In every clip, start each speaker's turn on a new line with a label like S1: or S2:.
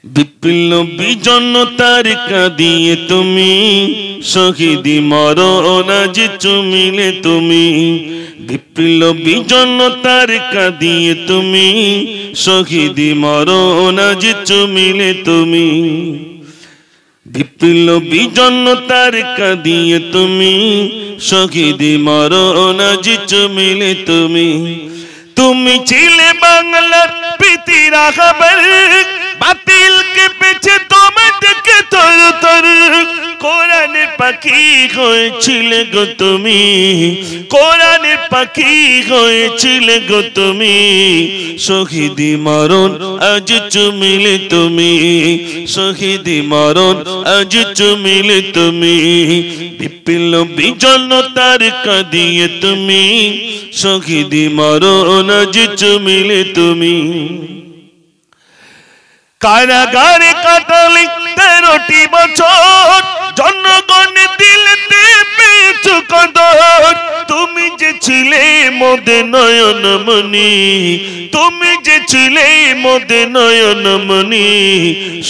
S1: বিপ্লবী জনতার কাঁদিয়ে তুমি শহীদি মরণ আজ চুমিলে তুমি বিপ্লবী জনতার কাঁদিয়ে তুমি শহীদি মরণ আজ চুমিলে তুমি বিপ্লবী জনতার কাঁদিয়ে তুমি শহীদি মরণ আজ চুমিলে তুমি তুমি ছিলে বাংলার প্রীতির খবর বাতিল के पीछे तुम्हें देखे तर तर কোরআন পাখি হয়েছিলে গো তুমি কোরআন পাখি হয়েছিলে গো তুমি শহীদি মরণ আজ চুমিলে তুমি শহীদি মরণ আজ চুমিলে তুমি বিপ্লবী জনতার কাঁদিয়ে তুমি শহীদি মরণ আজ চুমিলে তুমি কারাগারে কাটালে 13টি বছর জনগণ দিলতে পেয়েছো কদর তুমি যে ছিলে মোদের নয়নমণি তুমি যে ছিলে মোদের নয়নমণি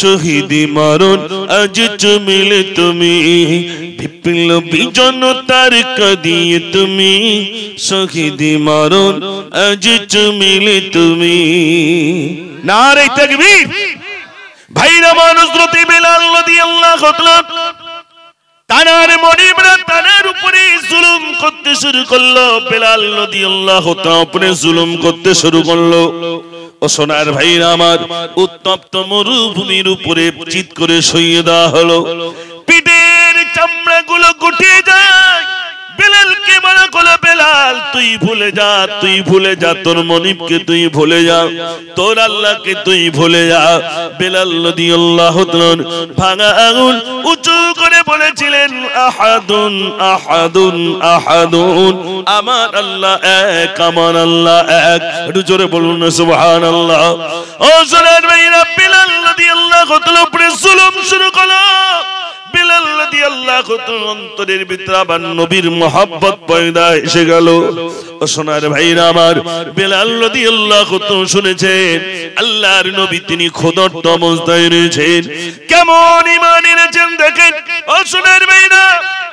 S1: শহীদি মরণ আজ চুমিলে তুমি বিপ্লবী জনতার কাঁদিয়ে তুমি শহীদি মরণ আজ চুমিলে তুমি নারে তাকবীর ভাইরা মানুষ হযরত বেলাল রাদিয়াল্লাহু তাআলা তানার মনিবরা তানার উপরে জুলুম করতে শুরু করলো বেলাল রাদিয়াল্লাহু তাআলা উপরে জুলুম করতে শুরু করলো ও সোনার ভাইরা আমার উত্তপ্ত মরুভূমির উপরে চিৎ করে শুইয়ে দেওয়া হলো পিঠের চামড়াগুলো গুটিয়ে যায় বেলালকে বলা হলো বেলাল তুই ভুলে যা তোর মনিবকে তুই ভুলে যা তোর আল্লাহকে তুই ভুলে যা বেলাল রাদিয়াল্লাহু তাআলা ভাঙা আঙুল উঁচু করে বলেছিলেন আহাদুন আহাদুন আহাদুন আমার আল্লাহ এক আমার আল্লাহ এক একটু জোরে বলুন না সুবহানাল্লাহ ও সোনার ভাইরা বেলাল রাদিয়াল্লাহু তাআলা উপরে জুলুম শুরু করলো বেলাল রাদিয়াল্লাহু তাআলা অন্তরের ভিতরে আবার নবীর মহব্বত পয়দা এসে গেল ও সোনার ভাইরা আমার বেলাল রাদিয়াল্লাহু তাআলা শুনেছেন আল্লাহর নবী তিনি খোদার্ত অবস্থায় রয়েছেন কেমন ঈমান এনেছেন দেখেন ও সোনার ভাইরা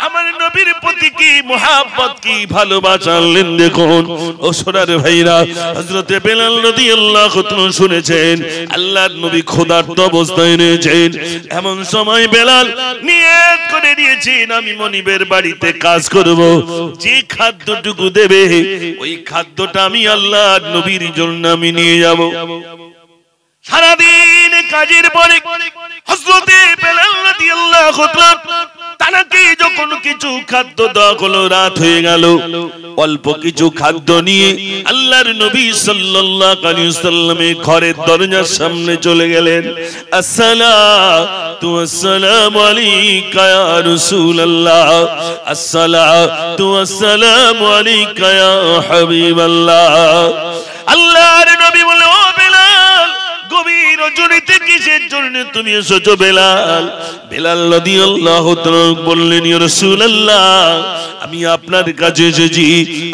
S1: আমার নবীর প্রতি কি মহব্বত কি ভালোবাসা আনলেন দেখুন ও সোনার ভাইরা হযরত বেলাল রাদিয়াল্লাহু তাআলা শুনেছেন আল্লাহর নবী খোদার্ত অবস্থায় রয়েছেন এমন সময় বেলাল নিয়ত করে দিয়েছেন আমি মনিবের বাড়িতে কাজ করব যে খাদ্যটুকু দেবে ওই খাদ্যটা আমি আল্লাহর নবীর জন্য আমি নিয়ে যাব সারা দিন কাজের পরে হযরত বেলাল রাদিয়াল্লাহু তাআলা তানাকে যখন কিছু খাদ্য দেওয়া হলো রাত হয়ে গেল অল্প কিছু খাদ্য নিয়ে আল্লাহর নবী সাল্লাল্লাহু আলাইহি ওয়াসাল্লামের ঘরের দরজার সামনে চলে গেলেন আসসালাতু ওয়াসসালামু আলাইকা ইয়া রাসূলুল্লাহ আসসালাতু ওয়াসসালামু আলাইকা ইয়া হাবিবাল্লাহ আল্লাহর নবী বলে ও বেলাল গভীর রজনীতে কিসের জন্য তুমি এসেছো বেলাল বেলাল রাদিয়াল্লাহু তাআলা বললেন ইয়া রাসূলুল্লাহ আমি আপনার কাছে এসেছি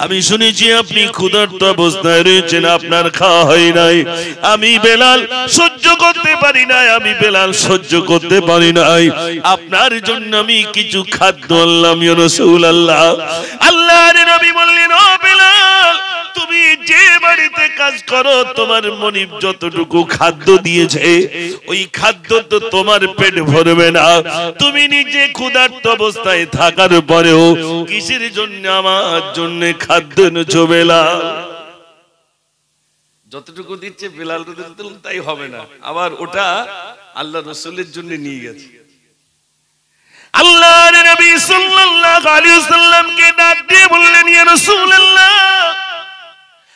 S1: আমি শুনেছি আপনি ক্ষুধার্ত অবস্থায় রয়েছেন আপনার খাওয়া হয় নাই আমি বেলাল সহ্য করতে পারি নাই আপনার জন্য আমি কিছু খাদ্য আনলাম ইয়া রাসূলুল্লাহ আল্লাহর নবী বললেন ও বেলাল তুমি যে বাড়িতে কাজ করো তোমার মনিব যতটুকু খাদ্য দিয়েছে ওই খাদ্য তো তোমার পেট ভরবে না তুমি নিজে ক্ষুধার্ত অবস্থায় থাকার পরেও কিসের জন্য আমার জন্য খাদ্য এনেছো বেলাল যতটুকু দিচ্ছে বেলাল রাদিয়াল্লাহু তাই হবে না আবার ওটা আল্লাহ রাসূলের জন্য নিয়ে গেছে আল্লাহর নবী সাল্লাল্লাহু আলাইহি ওয়াসাল্লামকে ডাক দিয়ে বললেন ইয়া রাসূলুল্লাহ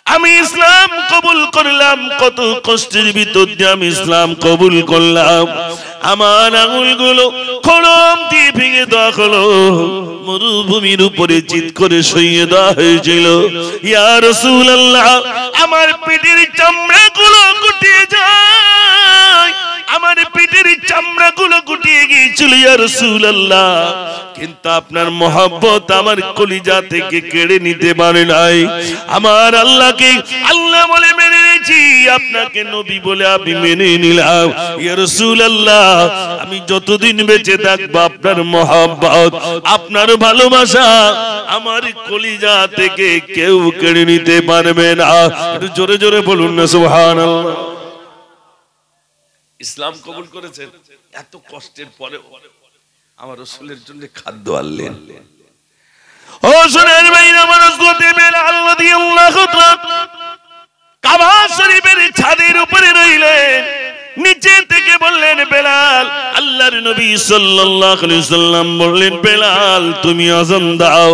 S1: আমি ইসলাম কবুল করলাম কত কষ্টের ভিতর দিয়ে আমি ইসলাম কবুল করলাম আমার আঙুলগুলো খড়ম দিয়ে ভেঙে দেওয়া হলো মরুভূমির উপরে চিৎ করে শুইয়ে দেওয়া হয়েছিল ইয়া রাসূলুল্লাহ আমার পেটের চামড়াগুলো গুটিয়ে যায় আমার পেটের চামড়াগুলো গুটিয়ে গিয়েছিল ইয়া রাসূলুল্লাহ কিন্তু আপনার মহব্বত আমার কলিজা থেকে কেড়ে নিতে পারে নাই আমার আল্লাহকে আল্লাহ বলে মেরে নিয়েছি, আপনাকে নবী বলে আমি মেনে নিলাম। ইয়া রাসূলুল্লাহ, আমি যতদিন বেঁচে থাকবো আপনার মহব্বত, আপনার ভালোবাসা আমার কলিজা থেকে কেউ কেড়ে নিতে পারবে না। একটু জোরে জোরে বলুন না সুবহানাল্লাহ। ইসলাম কবুল করেছেন, এত কষ্টের পরে আমার রাসূলের জন্য খাদ্য আনলেন। ও শুনেন ভাই, আমার হযরত বেলাল রাদিয়াল্লাহু তাআলা কাবা শরীফের ছাদের উপরে রইলেন। নিচে থেকে বললেন বেলাল, আল্লাহর নবী সাল্লাল্লাহু আলাইহি সাল্লাম বললেন বেলাল তুমি আযান দাও।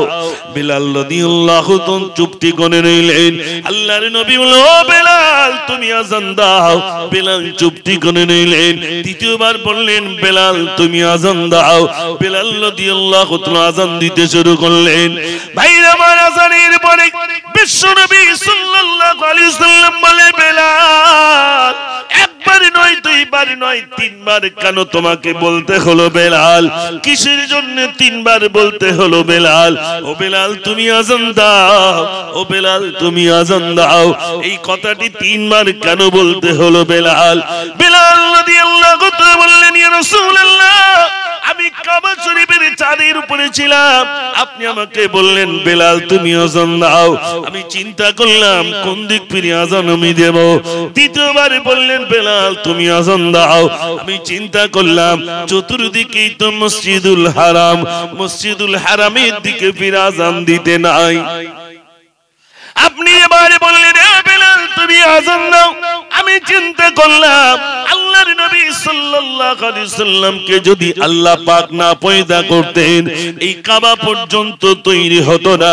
S1: বেলাল রাদিয়াল্লাহু তাআলা চুপটি করে রইলেন। আল্লাহর নবী বললেন ও বেলাল তুমি আযান দাও। বেলাল চুপটি করে রইলেন। দ্বিতীয়বার বললেন বেলাল তুমি আযান দাও। বেলাল রাদিয়াল্লাহু তাআলা আযান দিতে শুরু করলেন। ভাইরা আমার, আযানের পরে বিশ্বনবী সাল্লাল্লাহু আলাইহি সাল্লাম বলে বেলাল একবার নয় দুইবার নয় তিনবার কেন তোমাকে বলতে হলো বেলাল? কিসের জন্য তিনবার বলতে হলো বেলাল? ও বেলাল তুমি আযান দাও, ও বেলাল তুমি আযান দাও। এই কথাটি তিনবার কেন বলতে হলো বেলাল? বেলাল রাদিয়াল্লাহু তাআলা বললেন ইয়া রাসূলুল্লাহ, আমি কাবা শরীফের ছাদের উপরে ছিলাম, আপনি আমাকে বললেন বেলাল তুমি আযান দাও। আমি চিন্তা করলাম কোন দিক ফিরে আযান আমি দেব। দ্বিতীয়বার বললেন বেলাল তুমি আযান দাও। আমি চিন্তা করলাম চতুর্দিকেই তো মসজিদুল হারাম, মসজিদুল হারামের দিকে ফিরে আযান দিতে নাই। আপনি এবারে বললেন এ বেলাল তুমি আযান দাও। আমি চিন্তা করলাম আল্লাহর নবী সাল্লাল্লাহু আলাইহি সাল্লামকে যদি আল্লাহ পাক না পয়দা করতেন এই কাবা পর্যন্ত তৈরি হতো না।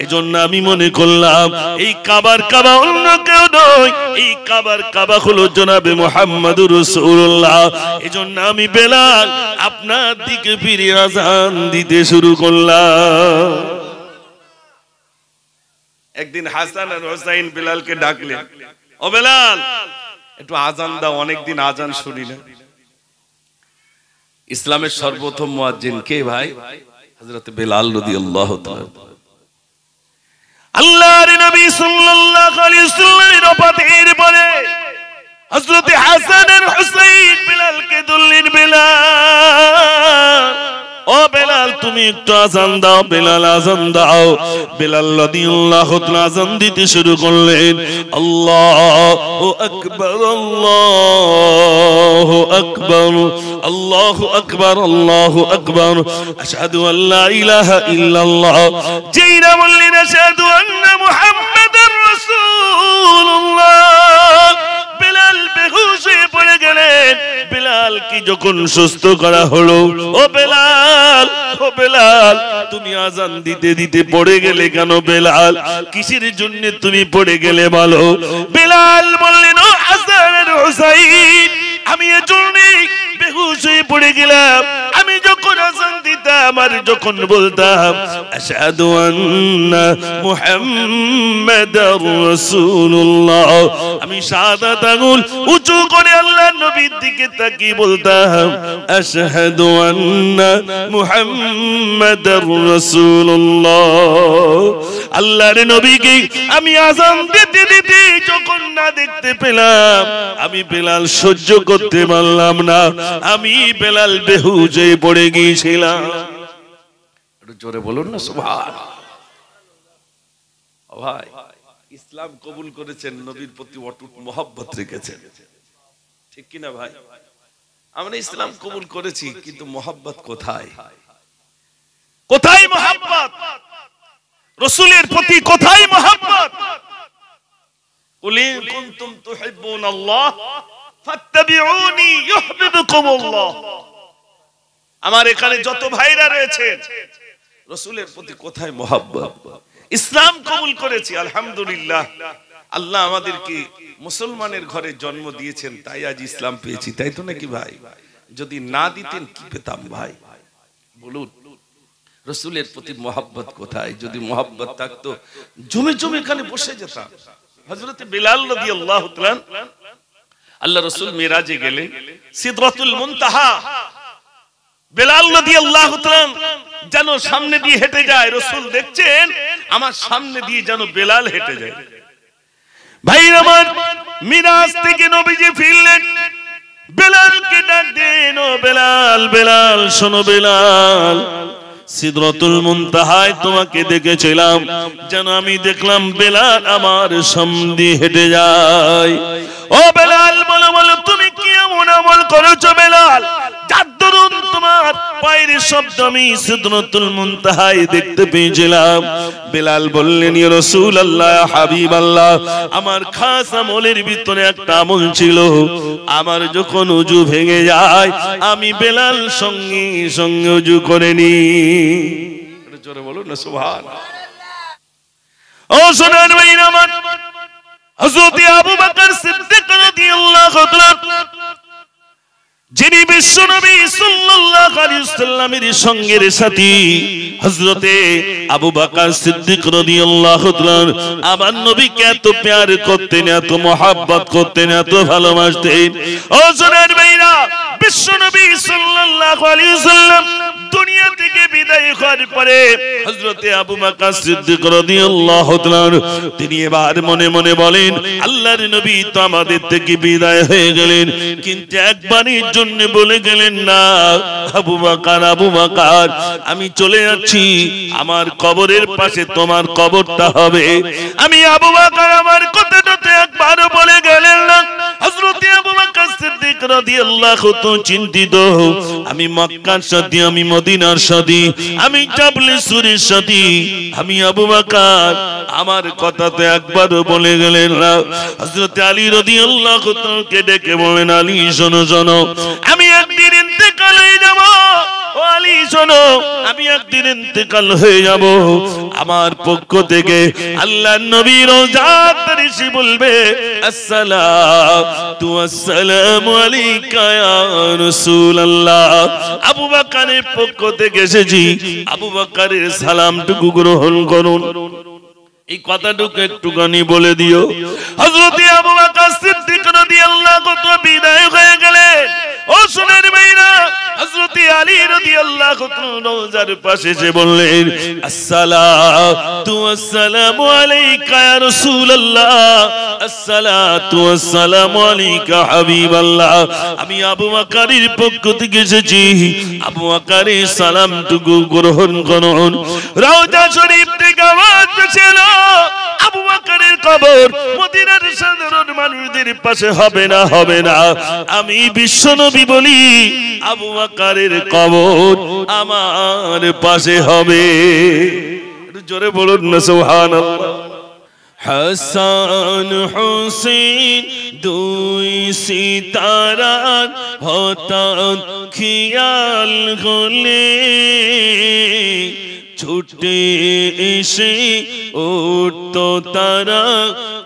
S1: এজন্য আমি মনে করলাম এই কাবার কাবা অন্য কেউ নয়, এই কাবার কাবা হলো জনাবে মুহাম্মদুর রাসূলুল্লাহ। এজন্য আমি বেলাল আপনার দিকে ফিরে আযান দিতে শুরু করলাম। একদিন হাসান আর হুসাইন বেলালকে ডাকলেন, ও বেলাল একটু আযান দাও, অনেকদিন আযান শুনি না। ইসলামের সর্বপ্রথম মুয়াজ্জিন কে ভাই? হযরত বেলাল রাদিয়াল্লাহু তাআলা। আল্লাহর নবী সাল্লাল্লাহু আলাইহি ওয়াসাল্লামের ওফাতের পরে হযরত হাসান আর হুসাইন বেলালকে বললেন বেলাল, ও বেলাল তুমি একটু আযান দাও। বেলাল আযান দাও। বেলাল রাদিয়াল্লাহু তাআলা আযান দিতে শুরু করলেন। আল্লাহু আকবার, আল্লাহু আকবার, আল্লাহু আকবার, আল্লাহু আকবার, আশহাদু আল্লা ইলাহা ইল্লাল্লাহ। যেইরা বললেন আশহাদু আন্না মুহাম্মাদার রাসূলুল্লাহ, বেলাল বেহুশ হয়ে পড়ে গেলেন। বেলালকে যখন সুস্থ করা হলো, ও বেলাল, ও বেলাল তুমি আযান দিতে দিতে পড়ে গেলে কেন? বেলাল কিসের জন্য তুমি পড়ে গেলে বলো? বেলাল বললেন ও হাসান আর হুসাইন আমি এজন্যই বেহুশ হয়ে পড়ে গেলাম। আমি যখন আযান দিতাম আর যখন বলতাম আশহাদু আন্না মুহাম্মাদার রাসূলুল্লাহ, আমি শাহাদাত আঙ্গুল উঁচু করে আল্লাহর নবীর দিকে তাকিয়ে বলতাম আশহাদু আন্না মুহাম্মাদার রাসূলুল্লাহ। আল্লাহর নবীকে আমি আযান দিতে দিতে যখন না দেখতে পেলাম, আমি বেলাল সহ্য করতে পারলাম না, আমি বেলাল বেহুশ হয়ে পড়ে গিয়েছিলাম। একটু জোরে বলুন না সুবহানাল্লাহ। ভাই ইসলাম কবুল করেছেন, নবীর প্রতি অটুট মহব্বত রেখেছেন, ঠিক কিনা ভাই? আমরা ইসলাম কবুল করেছি কিন্তু মহব্বত কোথায়? কোথায় মহব্বত? রাসূলের প্রতি কোথায় মহব্বত? কুল ইন কুনতুম তুহিব্বুনাল্লাহ ফাত্তাবিউনি ইউহিব্বুকুমুল্লাহ। আমার এখানে যত ভাইরা রয়েছে রাসূলের প্রতি কোথায় মহব্বত? ইসলাম কবুল করেছি আলহামদুলিল্লাহ। আল্লাহ আমাদেরকে মুসলমানের ঘরে জন্ম দিয়েছেন, তাই আজ ইসলাম পেয়েছি, তাই তো নাকি ভাই? যদি না দিতেন কি পেতাম ভাই বলুন? রাসূলের প্রতি মহব্বত কোথায়? যদি মহব্বত থাকতো জমে জমে এখানে বসে যেতাম। হযরত বেলাল রাদিয়াল্লাহু তাআলা আল্লাহ রাসূল মিরাজে গেলেন, সিদরাতুল মুনতাহা বেলাল রাদিয়াল্লাহু তাআলা যেন সামনে দিয়ে হেঁটে যায়। রাসূল দেখছেন আমার সামনে দিয়ে যেন বেলাল হেঁটে যায়। ভাই আমার, মিরাজ থেকে নবীজি ফিরলেন, বেলালকে ডাক দেন, ও বেলাল, বেলাল শোনো বেলাল, সিদরাতুল মুনতাহায় তোমাকে দেখেছিলাম, যেন আমি দেখলাম বেলাল আমার সামনে হেঁটে যায়। ও বেলাল বলো বলো, তুমি কি এমন আমল করেছো বেলাল, যার দরুন তোমার পায়ের শব্দ আমি সিদরাতুল মুনতাহায় দেখতে পেয়েছিলাম? বেলাল বললেন, ইয়া রাসূলুল্লাহ, ইয়া হাবিবাল্লাহ, আমার খাস আমলের ভিতরে একটা আমল ছিল, আমার যখন ওযু ভেঙে যায় আমি বেলাল সঙ্গে সঙ্গে ওযু করে নি। জোরে বলুন না সুবহানাল্লাহ। ও সোনার ভাইরা আমার, হযরত আবু বকর সিদ্দিক রাদিয়াল্লাহু তাআলা, যিনি বিশ্বনবী সাল্লাল্লাহু আলাইহি ওয়াসাল্লামের সঙ্গের সাথী, হযরতে আবু বকর সিদ্দিক রাদিয়াল্লাহু তাআলা আমার নবীকে এত প্যার করতেন, এত মহব্বত করতেন, এত ভালোবাসতেন। ও সোনার ভাইরা, বিশ্বনবী সাল্লাল্লাহু আলাইহি ওয়াসাল্লাম দুনিয়া থেকে বিদায় হওয়ার পরে হযরতে আবু বকর সিদ্দিক রাদিয়াল্লাহু তাআলা তিনি এবার মনে মনে বলেন, আল্লাহর নবী তো আমাদের থেকে বিদায় হয়ে গেলেন, কিন্তু একবারের জন্য বলে গেলেন না, আবু বকর, আবু বকর, আমি চলে যাচ্ছি, আমার কবরের পাশে তোমার কবরটা হবে। আমি আবু বকর আমার কথাটাতে একবারও বলে গেলেন না। হযরতে আবু বকর সিদ্দিক রাদিয়াল্লাহু তাআলা চিন্তিত, আমি মক্কার সাথী, আমি মদিনার সাথী, আমি জাবলেসুরের সাথী, আমি আবু বকর আমার কথাতে একবারও বলে গেলেন না। হযরত আলী রাদিয়াল্লাহু তাআলা কে ডেকে বলেন, আলী শোনো শোনো, আমি একদিন ইন্তেকাল হয়ে যাব। ও আলী শোনো, আমি একদিন ইন্তেকাল হয়ে যাব, আমার পক্ষ থেকে আল্লাহর নবী রওজাত এসে বলবে, আসসালাতু ওয়াসসালামু আলাইকা ইয়া রাসূলুল্লাহ, আবু বকরের পক্ষ থেকে এসেছি, আবু বকরের সালামটুকু গ্রহণ করুন। এই কথাটুকু একটুখানি বলে দিও। হযরত আবু বকর সিদ্দিক রাদিয়াল্লাহু তাআলা বিদায় হয়ে গেলেন। ও সোনার ভাইরা, হযরত আলী রাদিয়াল্লাহু তাআলা রওজার পাশে এসে বললেন, আসসালাতু ওয়াসসালামু আলাইকা ইয়া রাসূলুল্লাহ, আসসালাতু ওয়াসসালামু আলাইকা হাবিবাল্লাহ, আমি আবু বকরের পক্ষ থেকে এসেছি, আবু বকরের সালামটুকু গ্রহণ করুন। রওজা শরীফ থেকে আওয়াজ ছিল, আবু বকরের কবর মদিনার সাধারণ মানুষদের পাশে হবে না, হবে না, আমি বিশ্বনবী বলি, আবু বকরের কবর আমার পাশে হবে। জোরে বলুন না সুবহানাল্লাহ। হাসান হুসেন দুই সিতারার হঠাৎ খেয়াল হলে, ছুটে এসে উঠতো তারা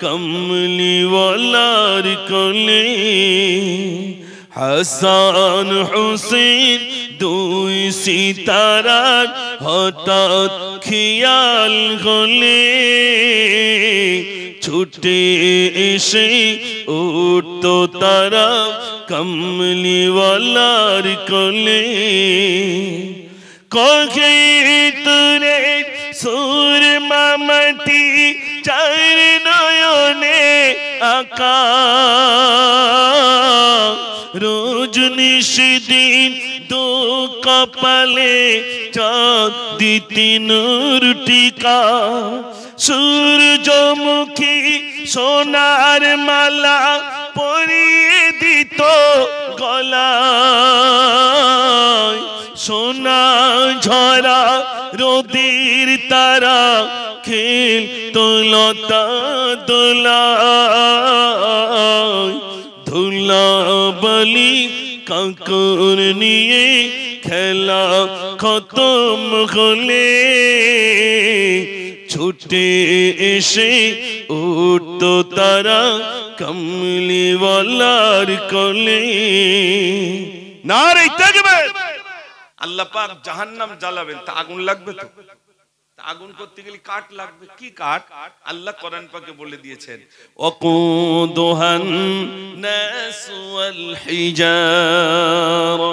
S1: কমলিওয়ালার কোলে। হাসান হুসেন দুই সিতারার হঠাৎ খেয়াল হলে, ছুটে এসে উঠতো তারা কমলিওয়ালার কোলে। কহে তুরে সুরমা মাটি চার নয়নে আকা, রোজ নিশিদিন দো কপালে চাঁদি নূর টিকা, সূর্যমুখী সোনার মালা পরিয়ে দিত গলায়, সোনা ঝরা রোদের তারা খেল তোলতা দোলায়, ধুলাবালি কাঁকর নিয়ে খেলা খতম হলে, ছুটে এসে উঠতো তারা কমলিওয়ালার কোলে। নারে তাকবীর। আল্লাহ পাক জাহান্নাম জ্বালাবেন, তা আগুন লাগবে তো? আগুন করতে গেলে কাঠ লাগবে। কি কাঠ? আল্লাহ কোরআন পাকে বলে দিয়েছেন, ওয়াকুদুহান নাস ওয়াল হিজারা।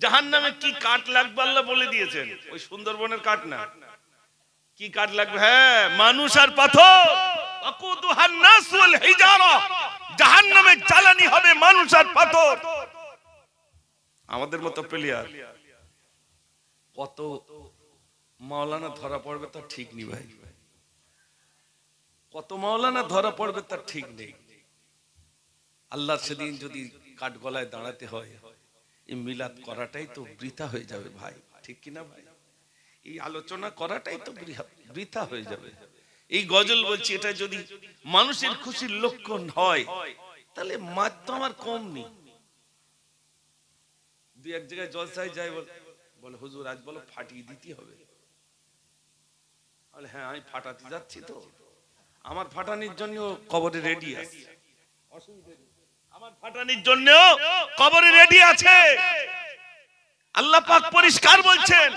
S1: জাহান্নামে কি কাঠ লাগবে আল্লাহ বলে দিয়েছেন, ওই সুন্দরবনের কাঠ না। কি কাঠ লাগবে? হ্যাঁ, মানুষ আর পাথর। ওয়াকুদুহান নাস ওয়াল হিজারা, জাহান্নামে জ্বালানি হবে মানুষ আর পাথর। আমাদের মতো প্লেয়ার কত মাওলানা ধরা পড়বে তার ঠিক নেই ভাই, কত মাওলানা ধরা পড়বে তার ঠিক নেই। আল্লাহ সেদিন যদি কাঠ গলায় দাঁড়াতে হয়, এই মিলাদ করাটাই তো বৃথা হয়ে যাবে ভাই, ঠিক কিনা ভাই? এই আলোচনা করাটাই তো বৃথা হয়ে যাবে। এই গজল বলছি, এটা যদি মানুষের খুশির লক্ষণ হয় তাহলে মাত তো আমার কম নেই। দুই এক জায়গায় জলসায় যায়, বলে হুজুর আজ বলো ফাটিয়ে দিতে হবে। বলে হ্যাঁ আমি ফাটাতে যাচ্ছি, তো আমার ফাটানির জন্য কবরে রেডি আছে, আমার ফাটানির জন্য কবরে রেডি আছে। আল্লাহ পাক পরিষ্কার বলছেন,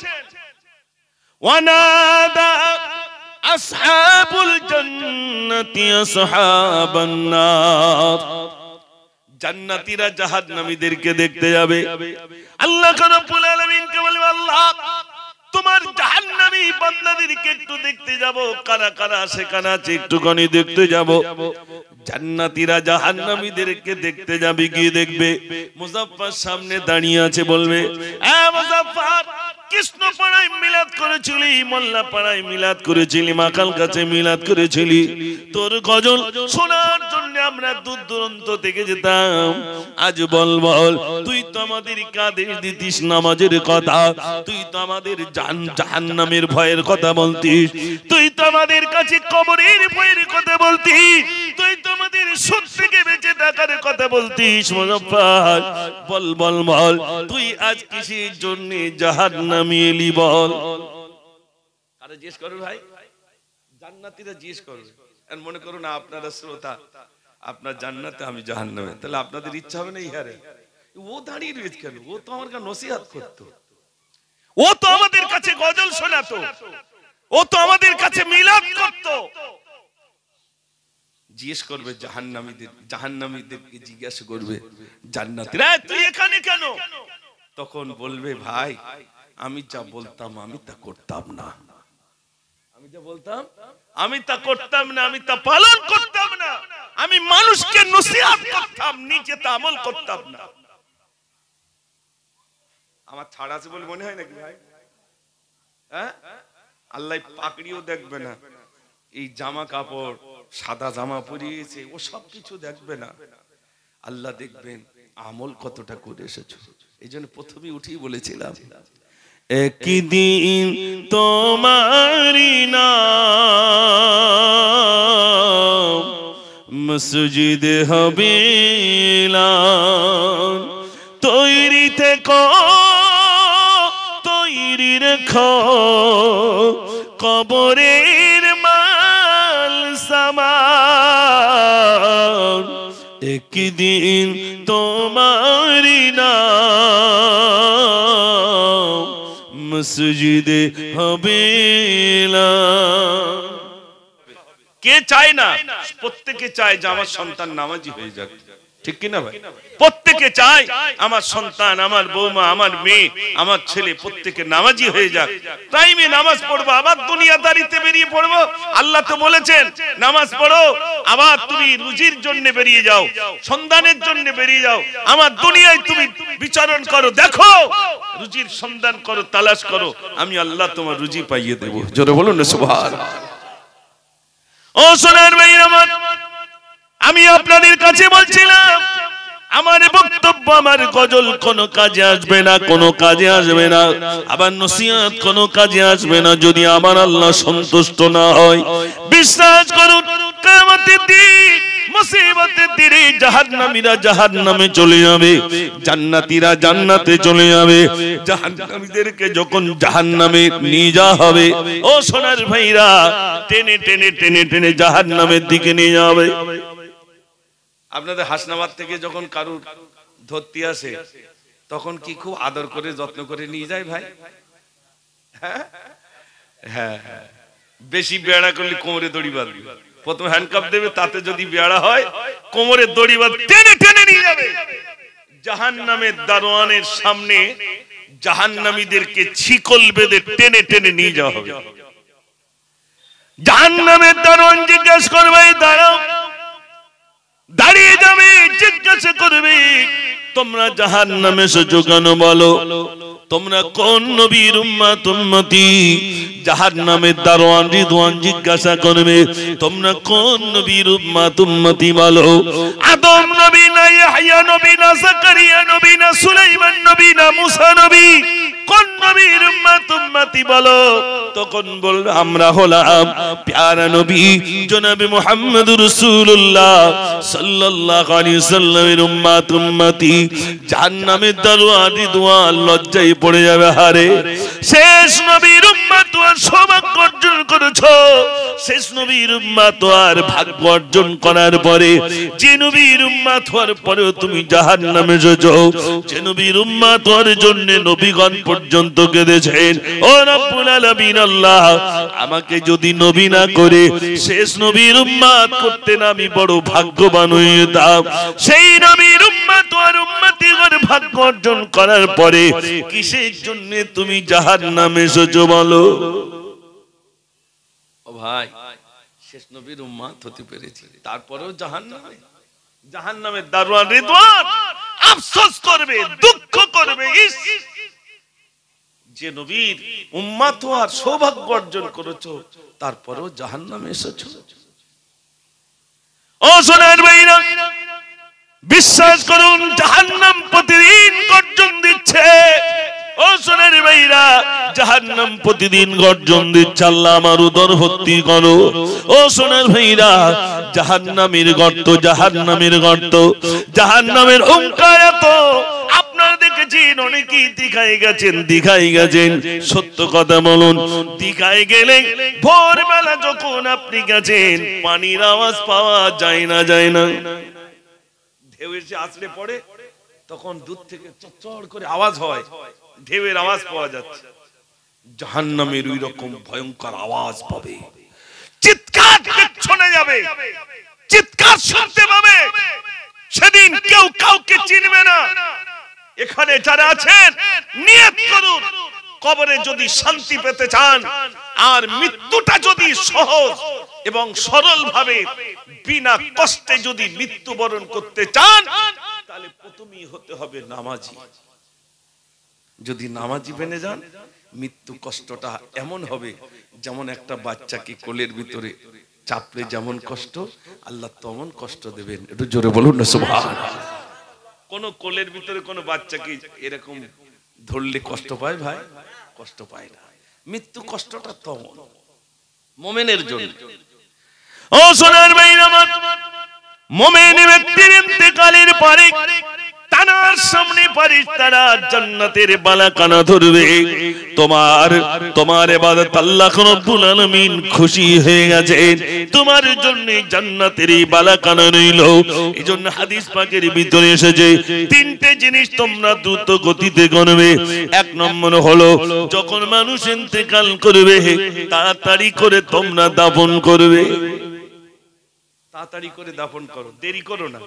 S1: ওয়ানাদা আসহাবুল জান্নাতি আসহাবান নার, জান্নাতীরা জাহান্নামীদেরকে দেখতে যাবে। আল্লাহ রাব্বুল আলামিনকে বলবে, আল্লাহ তোমার জাহান্নামী বান্দাদেরকে একটু দেখতে যাব, কারা কারা সেখানে আছে একটুখানি দেখতে যাব। জান্নাতীরা জাহান্নামীদেরকে দেখতে যাবে, গিয়ে দেখবে মুজাফফর সামনে দাঁড়িয়ে আছে, বলবে এ মুজাফফর, কৃষ্ণ পাড়ায় মিলাদ করেছিলি, মোল্লা পাড়ায় মিলাদ করেছিলি, মাকাল কাছে মিলাদ করেছিলি, তোর গজল শোনার জন্য আমরা দূর দূরান্ত থেকে যেতাম। আজ বল বল, তুই তো আমাদের কাদের দিতিস নামাজের কথা, তুই তো আমাদের জাহান্নামের ভয়ের কথা বলতিস, তুই তো আমাদের কাছে কবরের ভয়ের কথা বলতিস, তুই তো আমাদের সুদ থেকে বেঁচে থাকার কথা বলতিস। মুজাফফর বল বল বল, তুই আজ কিসের জন্য জাহান্নামে এলি বল? আরে জিজ্ঞেস করো ভাই, জান্নাতীরা জিজ্ঞেস করবে। আর মনে করো না আপনারা শ্রোতা, আপনার জান্নাতে আমি জাহান্নামে, তাহলে আপনাদের ইচ্ছা হবে না ইহারে ও দাঁড়িয়ে রয়েছে কেন? ও তো আমার কাছে নসিহত করতো, ও তো আমাদের কাছে গজল শোনাতো, ও তো আমাদের কাছে মিলাদ করতো। জিজ্ঞেস করবে জাহান্নামীদেরকে জিজ্ঞাসা করবে জান্নাতীরা, তুই এখানে কেন? তখন বলবে ভাই আমি যা বলতাম আমি তা করতাম না, আমি যা বলতাম আমি তা করতাম না, আমি তা পালন করতাম না, আমি মানুষকে নসিহত করতাম, নিজে তা আমল করতাম না। আমার ছাড় আছে বলে মনে হয় নাকি ভাই? হ্যাঁ, আল্লাহ পাকড়িও দেখবে না, এই জামা কাপড় সাদা জামা পরিয়েছে ও সব কিছু দেখবে না, আল্লাহ দেখবেন আমল কতটা করে এসেছো। এই জন্য প্রথমে উঠেই বলেছিলাম, একদিন তোমারি নাম মসজিদ হবে তৈরি থেকো, তৈরি রেখো কবরের মাল সামান, একদিন তোমারি নাম মসজিদে হবে। কে চায় না? প্রত্যেকে চায় যে আমার সন্তান নামাজি হয়ে যাক, ঠিক কিনা ভাই? প্রত্যেকে চায় আমার সন্তান, আমার বৌমা, আমার মেয়ে, আমার ছেলে প্রত্যেকে নামাজি হয়ে যাক, টাইমে নামাজ পড়বো, আবার দুনিয়াদারিতে বেরিয়ে পড়বো। আল্লাহ তো বলেছেন নামাজ পড়ো, আবার তুমি রুজির জন্য বেরিয়ে যাও, সন্তানের জন্য বেরিয়ে যাও, আমার দুনিয়ায় তুমি বিচারণ করো, দেখো রুজির সন্ধান করো, তালাশ করো, আমি আল্লাহ তোমার রুজি পাইয়ে দেবো। জোরে বলুন না সুবহানাল্লাহ। ও সোনার ভাই আমার, আমি আপনাদের কাছে বলছিলাম আমার বক্তব্য, আমার গজল কোনো কাজে আসবে না, কোনো কাজে আসবে না, আবার নসিহত কোনো কাজে আসবে না যদি আমার আল্লাহ সন্তুষ্ট না হয়। বিশ্বাস করুন, কিয়ামতের দিন মুসিবতের দিনে জাহান্নামীরা জাহান্নামে চলে যাবে, জান্নাতীরা জান্নাতে চলে যাবে। জাহান্নামীদেরকে যখন জাহান্নামে নিয়ে যাওয়া হবে, ও সোনার ভাইরা, টেনে টেনে টেনে টেনে জাহান্নামের দিকে নিয়ে যাবে। আপনাদের হাসনাবাদ থেকে যখন কারুর ধরতে আসে তখন কি খুব আদর করে যত্ন করে নিয়ে যায় ভাই? হ্যাঁ হ্যাঁ, বেশি বেড়া করলে কোমরে দড়ি বাঁধবে, প্রথম হ্যান্ডকাপ দেবে, তাতে যদি বেড়া হয় কোমরে দড়ি বাঁধ টেনে টেনে নিয়ে যাবে। জাহান্নামের দারোয়ানের সামনে জাহান্নামীদেরকে ছিকল বেঁধে টেনে টেনে নিয়ে যাওয়া হবে। জাহান্নামের দারোয়ান জিজ্ঞাসা করবে, দাঁড়াও, দাঁড়িয়ে যাবে, জিজ্ঞাসা করবে, তোমরা জাহান্নামে এসেছো কেন বলো? তোমরা কোন নবীর উম্মত উম্মতি? জাহান্নামের দারোয়ান রিদওয়ান জিজ্ঞাসা করবে, তোমরা কোন নবীর উম্মত উম্মতি বলো? আদম নবী না, ইয়াহইয়া নবী না, জাকারিয়া নবী না, সুলাইমান নবী না, মুসা নবী, কোন নবীর উম্মত উম্মতি বলো? তখন বলবে, আমরা হলাম প্যারা নবী জনাবে মুহাম্মদুর রাসূলুল্লাহ সাল্লাল্লাহু আলাইহি সাল্লামের উম্মত উম্মতি। জাহান্নামের দারোয়ান রিদওয়ান লজ্জায় পড়ে যাবে, হারে শেষ নবীর উম্মত আর সৌভাগ্য অর্জন করেছো, শেষ নবীর উম্মত আর ভাগ্য অর্জন করার পরে যে নবীর উম্মত হওয়ার পরেও তুমি জাহান্নামে এসেছো, যে নবীর উম্মত হওয়ার জন্য নবীগণ পর্যন্ত কেঁদেছেন। ও রব্বুল আলামিন আল্লাহ, আমাকে যদি নবী না করে শেষ নবীর উম্মত করতেন, আমি বড় ভাগ্যবান হয়ে যেতাম। সেই নবীর উম্মত আর উম্মতিগণ ভাগ্য অর্জন করার পরে কিসের জন্য তুমি জাহান্নামে এসেছো বলো? ও ভাই, শেষ নবীর উম্মত হতে পেরেছি, তারপরেও জাহান্নামে। জাহান্নামের দারোয়ান রিদওয়ান আফসোস করবে, দুঃখ করবে, ইস, যে নবীর উম্মত হওয়ার সৌভাগ্য অর্জন করেছো, তারপরেও জাহান্নামে এসেছো। ও সোনার ভাইরা, বিশ্বাস করুন, জাহান্নাম প্রতিদিন গর্জন দিচ্ছে। ও সোনার ভাইরা, জাহান্নাম প্রতিদিন গর্জন দিচ্ছে, আল্লাহ আমার উদর ভর্তি করো। ও সোনার ভাইরা, জাহান্নামের গর্ত, জাহান্নামের গর্ত, জাহান্নামের হুঙ্কার এত। আপনারা দেখেছেন অনেকেই দীঘায় গেছেন, দীঘায় গেছেন, সত্য কথা বলুন, দীঘায় গেলে ভোরবেলা যখন আপনি গেছেন, পানির আওয়াজ পাওয়া যায় না, যায় না। ঢেউ এসে আছড়ে পড়ে, তখন দূর থেকে চড় করে আওয়াজ হয়, ঢেউয়ের আওয়াজ পাওয়া যাচ্ছে। জাহান্নামের ওই রকম ভয়ঙ্কর আওয়াজ পাবে, চিৎকার শোনা যাবে, চিৎকার শুনতে পাবে। সেদিন কেউ কাউকে চিনবে না। এখানে যারা আছেন, নিয়ত করুন, কবরে যদি শান্তি পেতে চান আর মৃত্যুটা যদি সহজ এবং সরল ভাবে বিনা কষ্টে যদি মৃত্যুবরণ করতে চান, তাহলে প্রথমেই হতে হবে নামাজি। যদি নামাজি বনে যান, মৃত্যু কষ্টটা এমন হবে যেমন একটা বাচ্চাকে কোলের ভিতরে চাপলে যেমন কষ্ট, আল্লাহ তেমন কষ্ট দেবেন। একটু জোরে বলুন না সুবহানাল্লাহ। কোন কোলের ভিতরে কোন বাচ্চাকে এরকম ধরলে কষ্ট পায় ভাই? কষ্ট পায় না। মৃত্যু কষ্টটা তেমন মুমিনের জন্য। ও সোনার ভাইরা আমার, মুমিন ব্যক্তির ইন্তেকালের পরে তানার সামনে ফেরেশতারা জান্নাতের বালাখানা ধরবে। তোমার ইবাদত আল্লাহ রাব্বুল আলামিন খুশি হয়ে গেছেন, তোমার জন্য জান্নাতের এই বালাখানা রইল। এজন্য হাদিস পাকের ভিতরে এসেছে, তিনটে জিনিস তোমরা দ্রুত গতিতে করবে। এক নম্বর হলো, যখন মানুষ ইন্তেকাল করবে, তাড়াতাড়ি করে তোমরা দাফন করবে। তাড়াতাড়ি করে দাফন করো, দেরি করো না।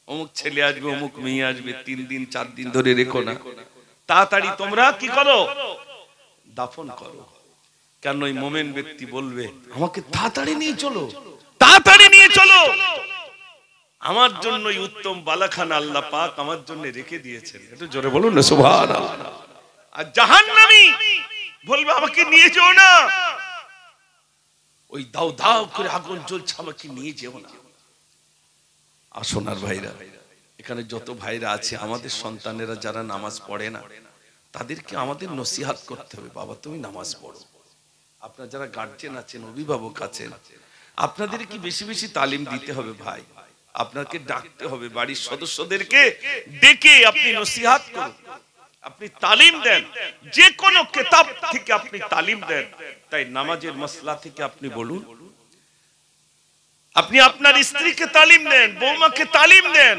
S1: অমুক ছেলে আসবে, অমুক মেয়ে আসবে, 3 দিন 4 দিন ধরে রেখো না, তাড়াতাড়ি তোমরা কি করো? দাফন করো। কেন? ওই মুমিন ব্যক্তি বলবে, আমাকে তাড়াতাড়ি নিয়ে চলো, তাড়াতাড়ি নিয়ে চলো, আমার জন্য উত্তম বালাখানা আল্লাহ পাক আমার জন্য রেখে দিয়েছেন। একটু জোরে বলুন না সুবহানাল্লাহ। আর জাহান্নামী বলবে, আমাকে নিয়ে যেও না, ওই দাও দাও করে আগুন জ্বলছে, আমাকে নিয়ে যেও না। আসোনার ভাইরা, এখানে যত ভাইরা আছে, আমাদের সন্তানেরা যারা নামাজ পড়ে না, তাদেরকে আমাদের নসিহত করতে হবে, বাবা তুমি নামাজ পড়ো। আপনারা যারা গার্জিয়ান আছেন, অভিভাবক আছেন, আপনাদের কি বেশি বেশি তালিম দিতে হবে ভাই। আপনাকে ডাকতে হবে, বাড়ির সদস্যদেরকে ডেকে আপনি নসিহত করুন, আপনি তালিম দেন, যে কোনো কিতাব থেকে আপনি তালিম দেন। তাই নামাজের মাসলা থেকে আপনি বলুন, আপনি আপনার স্ত্রীকে তালিম দেন, বৌমাকে তালিম দেন।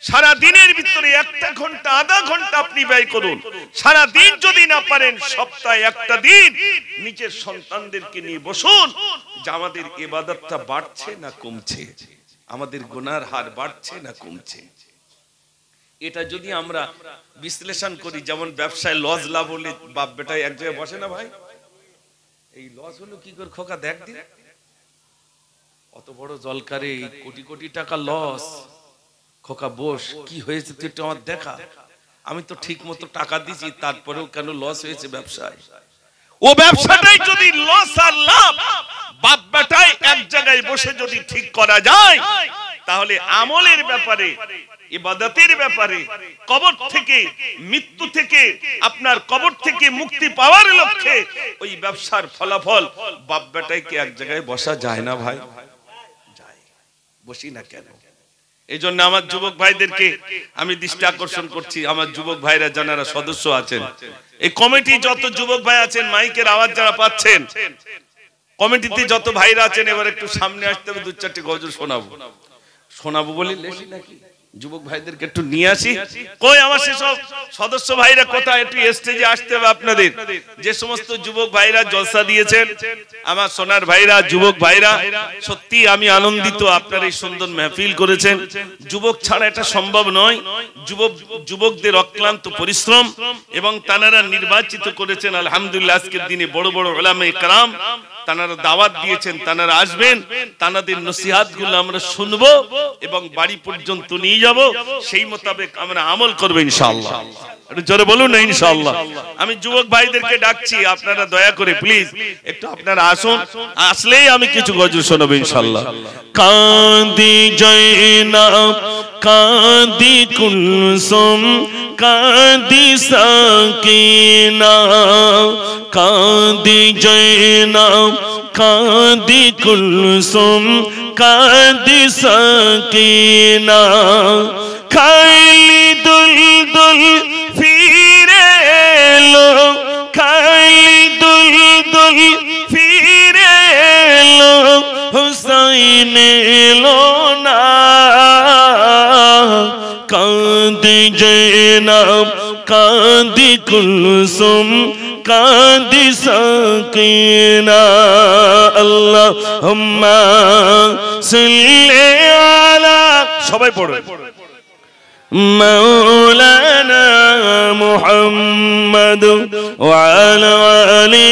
S1: সারা দিনের ভিতরে 1 ঘন্টা, আধা ঘন্টা আপনি ব্যয় করুন। সারা দিন যদি না পারেন, সপ্তাহে একটা দিন নিজের সন্তানদেরকে নিয়ে বসুন, যে আমাদের ইবাদতটা বাড়ছে না কমছে, আমাদের গুনার হার বাড়ছে না কমছে। এটা যদি আমরা বিশ্লেষণ করি, যেমন ব্যবসায় লস লাভ হলে বাপ বেটায় এক জায়গায় বসে না ভাই,
S2: এই লস হলো কি করে খোকা, দেখ দিন অত বড় জলকারে কোটি কোটি টাকা লস। খোকা বস, কি হয়েছে তুই একটু আমার দেখা। আমি তো ঠিক মতো টাকা দিছি, তারপরেও কেন লস হয়েছে ব্যবসায়?
S1: ও ব্যবসাটাই যদি লস আর লাভ বাপ বেটাই এক জায়গায় বসে যদি ঠিক করা যায়, তাহলে আমলের ব্যাপারে, ইবাদতের ব্যাপারে, কবর থেকে, মৃত্যু থেকে, আপনার কবর থেকে মুক্তি পাওয়ার লক্ষ্যে ওই ব্যবসার ফলাফল বাপ বেটাইকে এক জায়গায় বসা যায় না ভাই? যায়। বসি না কেন? এই জন্য আমার যুবক ভাইদেরকে আমি দৃষ্টি আকর্ষণ করছি, আমার যুবক ভাইরা যারা সদস্য আছেন, এই কমিটি যত যুবক ভাই আছেন, মাইকের আওয়াজ যারা পাচ্ছেন, কমিটিতে যত ভাইরা আছেন, এবার একটু সামনে আসতে হবে, 2-4টি গজল শোনাবো বলে লেখি নাকি? যুবক ভাইদেরকে একটু নিয়ে আসি। কই আমার সেসব সদস্য ভাইরা কোথায়? একটু স্টেজে আসতে হবে আপনাদের। যে সমস্ত যুবক ভাইরা জলসা দিয়েছেন, আমার সোনার ভাইরা, যুবক ভাইরা, সত্যি আমি আনন্দিত আপনারা এই সুন্দর মেহফিল করেছেন। যুবক ছাড়া এটা সম্ভব নয়। যুবকদের অক্লান্ত পরিশ্রম এবং তানারা নির্বাচিত করেছেন আলহামদুলিল্লাহ। আজকের দিনে বড় বড় উলামায়ে কেরাম তানারা দাওয়াত দিয়েছেন, তানারা আসবেন, তানাদের নসিহতগুলো আমরা শুনবো এবং বাড়ি পর্যন্ত নিয়ে যাব, সেই মোতাবেক আমরা আমল করব ইনশাআল্লাহ। একটু জোরে বলুন না ইনশাআল্লাহ। আমি যুবক ভাইদেরকে ডাকছি, আপনারা দয়া করে প্লিজ একটু আপনারা আসুন, আসলেই আমি কিছু গজল শোনাবো ইনশাআল্লাহ। কাঁদি জয়নাব, কাঁদি কুলসুম, কাঁদি সাকিনা, কাঁদি জয়নাব, কাঁদি কুলসুম, কাঁদি সাকিনা, খাইলি দুল দুল ফিরে এলো, খাইলি দুল দুল ফিরে এলো, হুসাইন এলো না, কাঁদি জয়নাব, কাঁদি কুলসুম, কাঁদি সাকিনা, আল্লাহুম্মা সাল্লি আলা, সবাই পড়ো, মাওলানা মুহাম্মদ ওয়া আলা আলি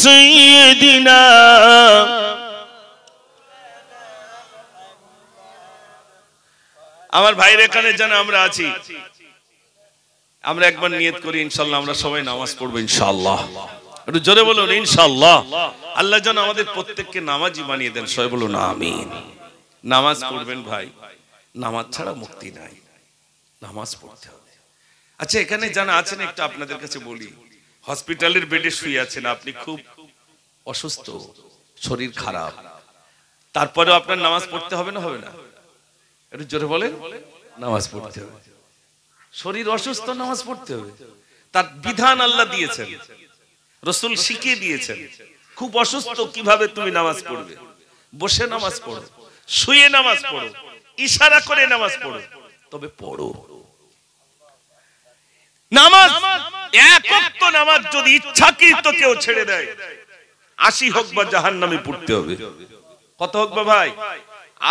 S1: সাইয়্যিদিনা। আমার ভাইরা এখানে যেন আমরা আছি, আমরা একবার নিয়ত করি ইনশাআল্লাহ আমরা সবাই নামাজ পড়বো ইনশাআল্লাহ। একটু জোরে বলুন ইনশাআল্লাহ। আল্লাহ যেন আমাদের প্রত্যেককে নামাজি বানিয়ে দেন, সবাই বলুন আমিন। নামাজ পড়বেন ভাই, নামাজ ছাড়া মুক্তি নাই, নামাজ পড়তে হবে। আচ্ছা এখানে যারা আছেন একটু আপনাদের কাছে বলি, হসপিটালের বেডে শুয়ে আছেন, আপনি খুব অসুস্থ, শরীর খারাপ, তারপরেও আপনার নামাজ পড়তে হবে না হবে না? একটু জোরে বলেন, নামাজ পড়তে হবে। শরীর অসুস্থ, নামাজ পড়তে হবে। তার বিধান আল্লাহ দিয়েছেন, রাসূল শিখিয়ে দিয়েছেন। খুব অসুস্থ কিভাবে তুমি নামাজ পড়বে? বসে নামাজ পড়ো, শুয়ে নামাজ পড়ো, ইশারা করে নামাজ পড়ো, তবে পড়ো নামাজ। এক ওয়াক্ত নামাজ যদি ইচ্ছাকৃত কেউ ছেড়ে দেয়, 80 হোক বা জাহান্নামে পড়তে হবে। কত হোক বা ভাই?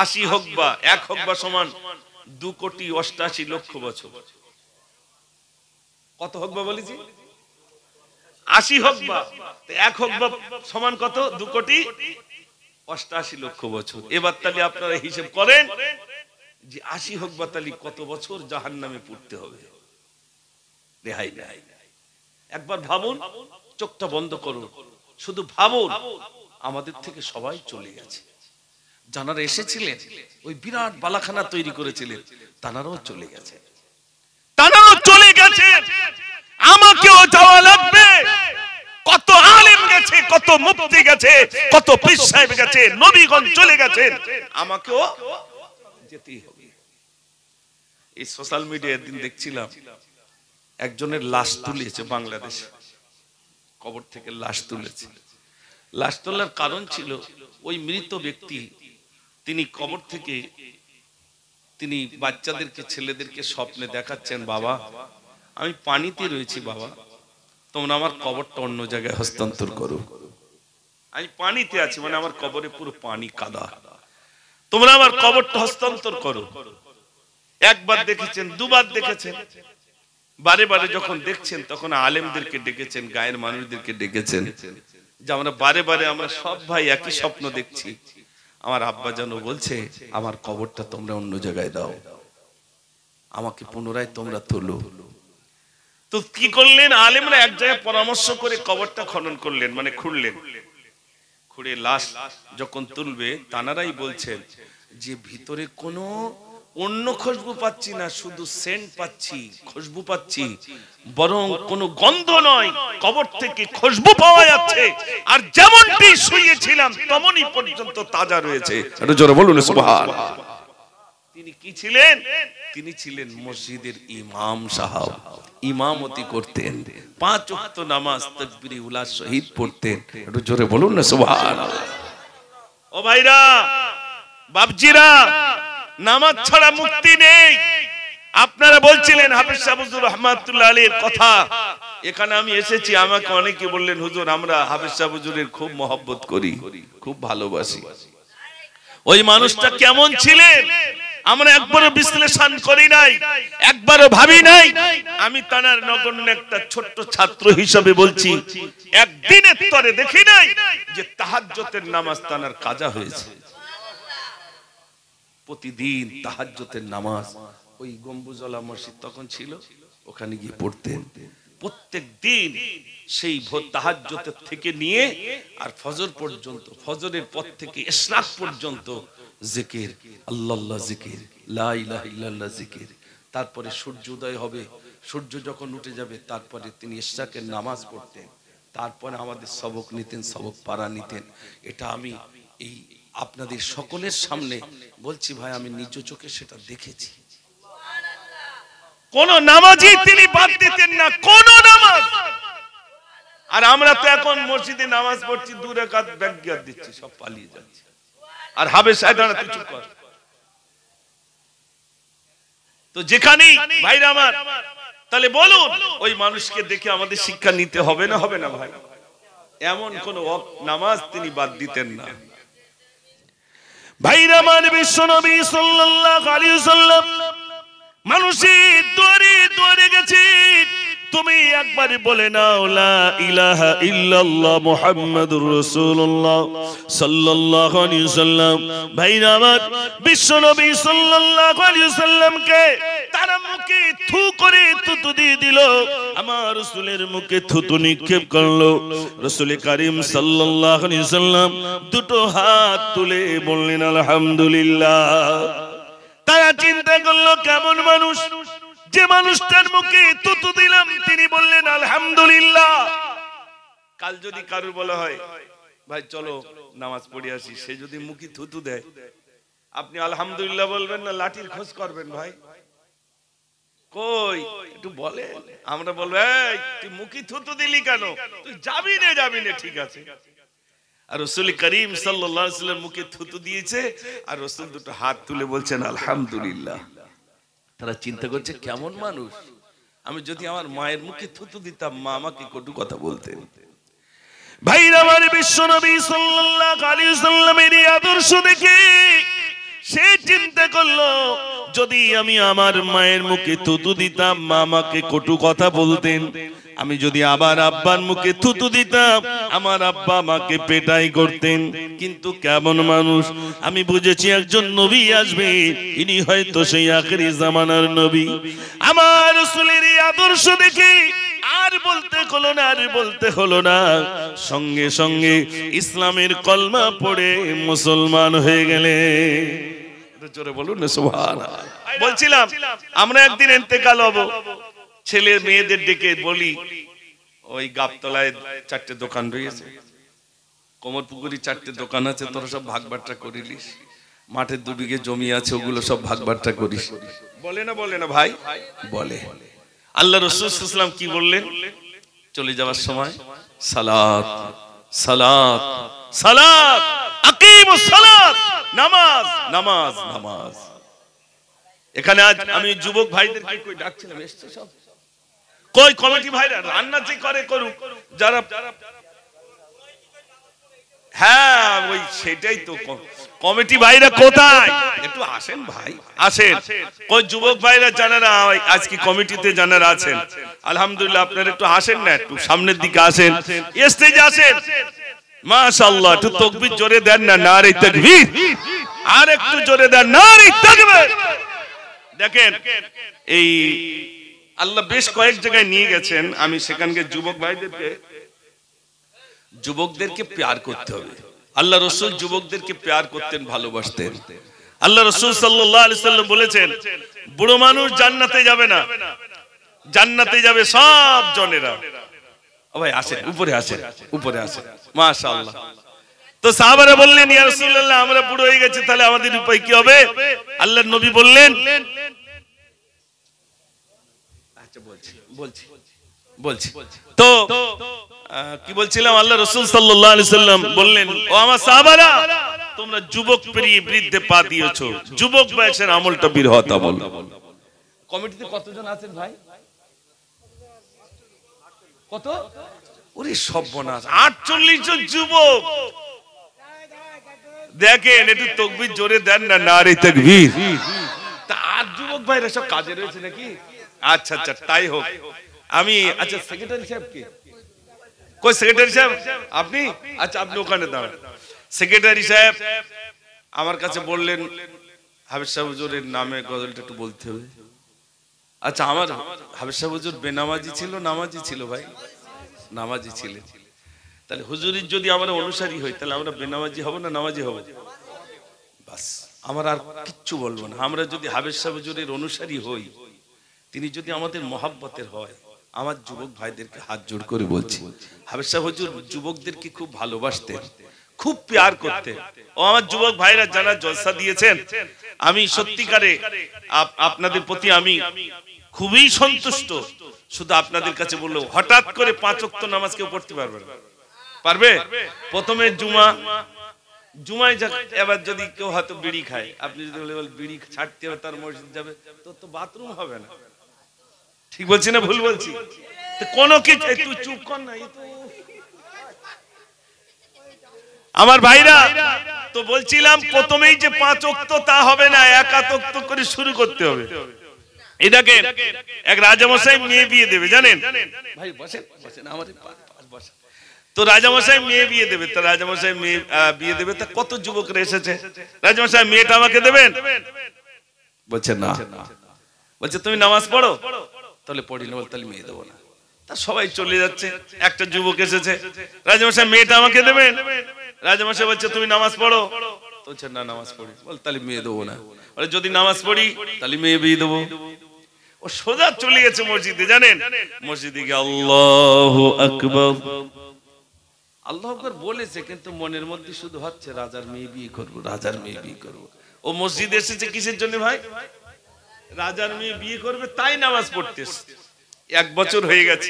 S1: 80 হোক বা 1 হোক বা সমান 2,88,00,000 বছর। কত হোক বা বলেছি? 80 হোক বা 1 হোক বা সমান কত? 2,88,00,000 বছর। এবার তাহলে আপনারা হিসাব করেন যে 80 হোক বা তাহলে কত বছর জাহান্নামে পড়তে হবে। রেহাই নাই। একবার ভাবুন, চোখটা বন্ধ করুন, শুধু ভাবুন, আমাদের থেকে সবাই চলে গেছে। যারা এসেছিলেন ওই বিরাট বালাখানা তৈরি করেছিলেন, তারাও চলে গেছে, তারাও চলে গেছে। আমাকেও যাওয়া লাগবে। কত আলেম গেছে, কত মুফতি গেছে, কত পীর সাহেব গেছে, নবীগণ চলে গেছেন, আমাকেও যেতেই হবে। এই সোশ্যাল মিডিয়ায় দিন দেখছিলাম একজনের লাশ তুলেছে বাংলাদেশে, কবর থেকে লাশ তুলেছে। লাশ তোলার কারণ ছিল ওই মৃত ব্যক্তি, তিনি কবর থেকে তিনি বাচ্চাদেরকে, ছেলেদেরকে স্বপ্নে দেখাচ্ছেন, বাবা আমি পানিতে রয়েছি, বাবা তোমরা আমার কবরটা অন্য জায়গায় হস্তান্তর করো। আমি পানিতে আছি, মানে আমার কবরে পুরো পানি কাদা, তোমরা আমার কবরটা হস্তান্তর করো। একবার দেখেছেন, দুবার দেখেছেন, বারে বারে যখন দেখছেন তখন আলেমদেরকে ডেকেছেন, গায়ের মানুষদেরকে ডেকেছেন,
S2: যে আমরা বারে বারে আমরা সব ভাই একই স্বপ্ন দেখছি। আমার আব্বা যেন বলছে আমার কবরটা তোমরা অন্য জায়গায় দাও, আমাকে পুনরায় তোমরা তোলো। তো কি করলেন আলেমরা, এক জায়গায় পরামর্শ করে কবরটা খনন করলেন, মানে খুঁড়লেন। খুঁড়ে লাশ যখন তুলবে তানারাই বলছেন যে ভিতরে কোনো অন্য খুশবু পাচ্ছি না, শুধু সেন্ট পাচ্ছি, খুশবু পাচ্ছি, বরং কোনো গন্ধ নয়, কবর থেকে খুশবু পাওয়া যাচ্ছে, আর যেমনটি শুয়েছিলাম তেমনই পর্যন্ত তাজা রয়েছে। একটু জোরে বলুন সুবহানাল্লাহ। তিনি কি ছিলেন? তিনি ছিলেন মসজিদের ইমাম সাহেব, ইমামতি করতেন, 5 ওয়াক্ত নামাজ তাকবীরে উলা শহীদ পড়তেন। একটু জোরে বলুন না সুবহানাল্লাহ। ও ভাইরা, বাপজিরা, নামাজ ছাড়া মুক্তি নেই। আপনারা বলছিলেন হাফেজ সাহেব হুজুর রহমাতুল্লাহ আলাইহির কথা, এখানে আমি এসেছি, আমাকে অনেকে বললেন হুজুর আমরা হাফেজ সাহেব হুজুরের খুব মহব্বত করি, খুব ভালোবাসি। ওই মানুষটা কেমন ছিলেন আমরা একবারও বিশ্লেষণ করি নাই, একবারও ভাবি নাই। আমি তানার নগণ্য একটা ছোট্ট ছাত্র হিসেবে বলছি, একদিনের তরে দেখি নাই যে তাহাজ্জুদের নামাজ তানার কাজা হয়েছে। প্রতিদিন তাহাজ্জুদের নামাজ ওই গম্বুজওয়ালা মসজিদ তখন ছিল, ওখানে গিয়ে পড়তেন। প্রত্যেক দিন সেই ভোর তাহাজ্জুদের থেকে নিয়ে আর ফজর পর্যন্ত, ফজরের পর থেকে ইশরাক পর্যন্ত জিকির, আল্লাহ জিকির, লা ইলাহা ইল্লাল্লাহ জিকির। তারপরে সূর্য উদয় হবে, সূর্য যখন উঠে যাবে তারপরে তিনি ইশরাকের নামাজ পড়তেন, তারপরে আমাদের সবক নিতেন, সবক পারা নিতেন। এটা আমি এই আপনাদের সকলের সামনে বলছি ভাই, আমি নিজ চোখে সেটা দেখেছি। কোন নামাজই তিনি বাদ দিতেন না, কোন নামাজ। আর আমরা তো এখন মসজিদে নামাজ পড়ছি, 2 রাকাত ব্যাকগিয়ার দিচ্ছি, সব পালিয়ে যাচ্ছে। আর হাফেজ সাহেব দাঁড়া, তুই চুপ কর। তো যেখানেই ভাইরা আমার, তাহলে বলুন ওই মানুষকে দেখে আমাদের শিক্ষা নিতে হবে না, হবে না ভাই? এমন কোন নামাজ তিনি বাদ দিতেন না।
S1: ভাইরা আমার, বিশ্বনবী সাল্লাল্লাহু আলাইহি ওয়াসাল্লাম মানুষের দুয়ারে দুয়ারে গেছে, তুমি একবার বলে নাও লা ইলাহা ইল্লাল্লাহ মুহাম্মাদুর রাসূলুল্লাহ সাল্লাল্লাহু আলাইহি ওয়াসাল্লাম। ভাইরা আমার, বিশ্বনবী সাল্লাল্লাহু আলাইহি ওয়াসাল্লামকে তার মুখে থু করে থুতু দিয়ে দিল, আমার রাসূলের মুখে থুতু নিক্ষেপ করলো। রাসূল কারীম সাল্লাল্লাহু আলাইহি ওয়াসাল্লাম দুটো হাত তুলে বললেন আলহামদুলিল্লাহ। তারা চিন্তা করলো কেমন মানুষ, যে মানুষটার মুখে থুতু দিলাম তিনি বললেন আলহামদুলিল্লাহ।
S2: কাল যদি কারুর বলা হয় ভাই চলো নামাজ পড়ে আসি, সে যদি মুখে থুতু দেয়, আপনি আলহামদুলিল্লাহ বলবেন না লাঠির খোঁজ করবেন? ভাই কই একটু বলে, আমরা বলবো এই তুই মুখে থুতু দিলি কেন, তুই যাবি না, ঠিক আছে। আর রাসূল করিম সাল্লাল্লাহু আলাইহি ওয়াসাল্লাম মুখে থুতু দিয়েছে, আর রাসূল দুটো হাত তুলে বলছেন আলহামদুলিল্লাহ। তারা চিন্তা করছে কেমন মানুষ, আমি যদি আমার মায়ের মুখে থুতু দিতাম, মা আমাকে কটু কথা বলতেন।
S1: ভাইরা আমার, বিশ্বনবী সাল্লাল্লাহু আলাইহি ওয়াসাল্লামের এই আদর্শ দেখে সে চিন্তা করলো যদি আমি আমার মায়ের মুখে থুতু দিতাম, মা আমাকে কটু কথা বলতেন। আমি যদি আবার আব্বার মুখে থুতু দিতাম, আমার আব্বা আমাকে পেটাই করতেন। কিন্তু কেমন মানুষ, আমি বুঝেছি একজন নবী আসবে, ইনি হয়তো সেই আখেরি জামানার নবী। আমার রাসূলের এই আদর্শ দেখে আর বলতে হলো না, সঙ্গে সঙ্গে ইসলামের কলমা পড়ে মুসলমান হয়ে গেলে।
S2: জোরে বলুন না সুবহানাল্লাহ। বলছিলাম আমরা একদিন ইন্তেকাল হব, ছেলে মেয়েদের ডেকে বলি ওই গাবতলায় 4টে দোকান রয়েছে, কোমরপুকুরি 4টে দোকান আছে, তোরা সব ভাগ বাট্টা করিলিস। মাঠের 2 বিঘে জমি আছে, ওগুলো সব ভাগ বাট্টা করিস। বলে না ভাই, বলে। আল্লাহ রাসূল সাল্লাল্লাহু আলাইহি ওয়াসাল্লাম কি বললেন চলে যাওয়ার সময়? সালাত সালাত সালাত, আকিমুস সালাত, নামাজ নামাজ নামাজ। এখানে আজ আমি যুবক ভাইদেরকে কই ডাকছিলাম, এসছে সব কই কমিটি ভাইরা রান্না যে করে করুক, যারা হ্যাঁ ওই সেটাই তো কমিটি ভাইরা কোথায়, একটু আসেন ভাই, আসেন। কই যুবক ভাইরা জানারা আজকে কমিটিতে জানারা আছেন, আলহামদুলিল্লাহ আপনারা একটু আসেন না, একটু সামনের দিকে আসেন, স্টেজে আসেন।
S1: মাশাআল্লাহ, একটু তাকবীর জোরে দেন না, নারে তাকবীর। আর একটু জোরে দেন, নারে তাকবীর। দেখেন এই আল্লাহ বেশ কয়েক জায়গায় নিয়ে গেছেন, আমি সেখানকার যুবকদেরকে প্যার করতে হবে। আল্লাহ রাসূল যুবকদেরকে প্যার করতেন, ভালোবাসতেন। আল্লাহ রাসূল সাল্লাল্লাহু আলাইহি সাল্লাম বলেছেন, বুড়ো মানুষ জান্নাতে যাবে না, জান্নাতে যাবে সব জনেরা। ও ভাই আসেন, উপরে আসেন, উপরে আসেন। মাশাআল্লাহ। তো সাহাবারা বললেন, ইয়া রাসূলুল্লাহ, আমরা বুড়ো হয়ে গেছি, তাহলে আমাদের উপায় কি হবে? আল্লাহর নবী বললেন, আচ্ছা বলছি তো কি বলছিলাম, আল্লাহ রাসূল সাল্লাল্লাহু আলাইহি সাল্লাম বললেন, ও আমার সাহাবারা, তোমরা যুবক পেরিয়ে বৃদ্ধে পা দিয়েছো, যুবক বয়সের আমলটা বীর হতা বল। কমিটিতে কতজন আছেন ভাই? কত? ওরে সর্বনাশ, 48 জন যুবক। দেখেন একটু তাকবীর জোরে দেন না, নারে তাকবীর। তা আর যুবক ভাইরা সব কাজে রয়েছে নাকি? আচ্ছা আচ্ছা, তাই হোক। আমি আচ্ছা, সেক্রেটারি সাহেব কে? কই সেক্রেটারি সাহেব? আপনি? আচ্ছা, আপনি ওখানে দাঁড়ান। সেক্রেটারি সাহেব আমার কাছে বললেন, হাফেজ সাহেব হুজুরের নামে গজলটা একটু বলতে হবে। আচ্ছা, আমার হাফেজ সাহেব হুজুর বেনামাজি ছিল, নামাজি ছিল ভাই? নামাজি ছিলেন। তাহলে হুজুরের যদি আমরা অনুসারী হই, তাহলে আমরা বেনামাজি হব না নামাজি হব? বাস, আমরা আর কিচ্ছু বলবো না। আমরা যদি হাফেজ সাহেব হুজুরের অনুসারী হই, তিনি যদি আমাদের মহাব্বতের হয়, আমার যুবক ভাইদেরকে হাত জোড় করে বলছি, হাফেজ সাহেব হুজুর যুবকদেরকে খুব ভালোবাসতেন, খুব প্যার করতেন। ও আমার যুবক ভাইরা যারা জলসা দিয়েছেন, আমি সত্যিকারে আপনাদের প্রতি আমি খুবই সন্তুষ্ট। শুধু আপনাদের কাছে বললো, হঠাৎ করে 5 ওয়াক্ত নামাজ কেউ পড়তে পারবে না? পারবে? প্রথমে জুমায় এবার যদি কেউ হয়তো বিড়ি খায়, আপনি যদি বলেন বিড়ি ছাড়তে হবে, তার মসজিদ যাবে, তো বাথরুম হবে না। ঠিক বলছি না ভুল বলছি? তো কোনো কিছু, তুই চুপ কর না। আমার ভাইরা, তো বলছিলাম প্রথমেই যে 5 ওয়াক্ত তা হবে না, 1 ওয়াক্ত করে শুরু করতে হবে। এই দেখেন, এক রাজামশাই মেয়ে বিয়ে দেবে, জানেন ভাই? বসেন বসেন, আমাদের বসেন। তো রাজামশাই মেয়ে বিয়ে দেবে, তো রাজামশাই মেয়ে বিয়ে দেবে, তা কত যুবকরা এসেছে। রাজামশাই, মেয়েটা আমাকে দেবেন? বলছে না। বলছে তুমি নামাজ পড়ো? তাহলে পড়ি না। তাহলে মেয়ে দেবো না। তা সবাই চলে যাচ্ছে। একটা যুবক এসেছে, রাজামশাই মেয়েটা আমাকে দেবেন? রাজামশাই বলছে তুমি নামাজ পড়ো? বলছে না, নামাজ পড়ি। বল তাহলে মেয়ে দেবো না। বলে যদি নামাজ পড়ি তাহলে মেয়ে বিয়ে দেবো। ও সোজা চলে গেছে মসজিদে, জানেন? মসজিদে গিয়ে আল্লাহু আকবার, আল্লাহু আকবার বলেছে, কিন্তু মনের মধ্যে শুধু হচ্ছে রাজার মেয়ে বিয়ে করবো, রাজার মেয়ে বিয়ে করবো। ও মসজিদে এসেছে কিসের জন্য ভাই? রাজার মেয়ে বিয়ে করবে, তাই নামাজ পড়তে। 1 বছর হয়ে গেছে,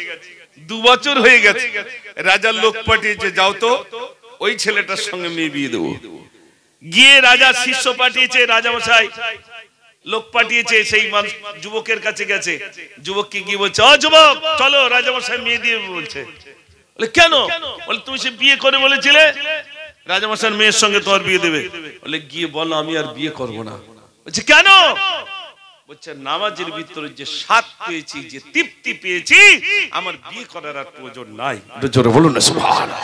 S1: 2 বছর হয়ে গেছে, রাজার লোক পাঠিয়েছে, যাও তো ওই ছেলেটার সঙ্গে মেয়ে বিয়ে দেবো। গিয়ে রাজা শিষ্য পাঠিয়েছে, রাজামশাই লোক পাঠিয়েছে, সেই যুবকের কাছে গেছে। যুবককে গিয়ে বলছে, ও যুবক চলো, রাজামশাই মেয়ে দিয়ে বলছে। বলে কেন? বলে তুমি সে বিয়ে করে বলেছিলে, রাজামশাইয়ের মেয়ের সঙ্গে তোমার বিয়ে দেবে। বলে গিয়ে বলো আমি আর বিয়ে করব না। বলছে কেন? বলছে নামাজের ভিতরে যে স্বাদ পেয়েছি, যে তৃপ্তি পেয়েছি, আমার বিয়ে করার আর প্রয়োজন নাই। জোরে বলুন না সুবহানাল্লাহ।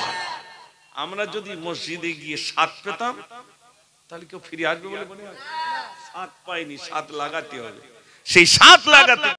S1: আমরা যদি মসজিদে গিয়ে স্বাদ পেতাম, তাহলে কেউ ফিরে আসবে বলে মনে হয়? স্বাদ পাইনি, স্বাদ লাগাতে হবে। সেই স্বাদ লাগাতে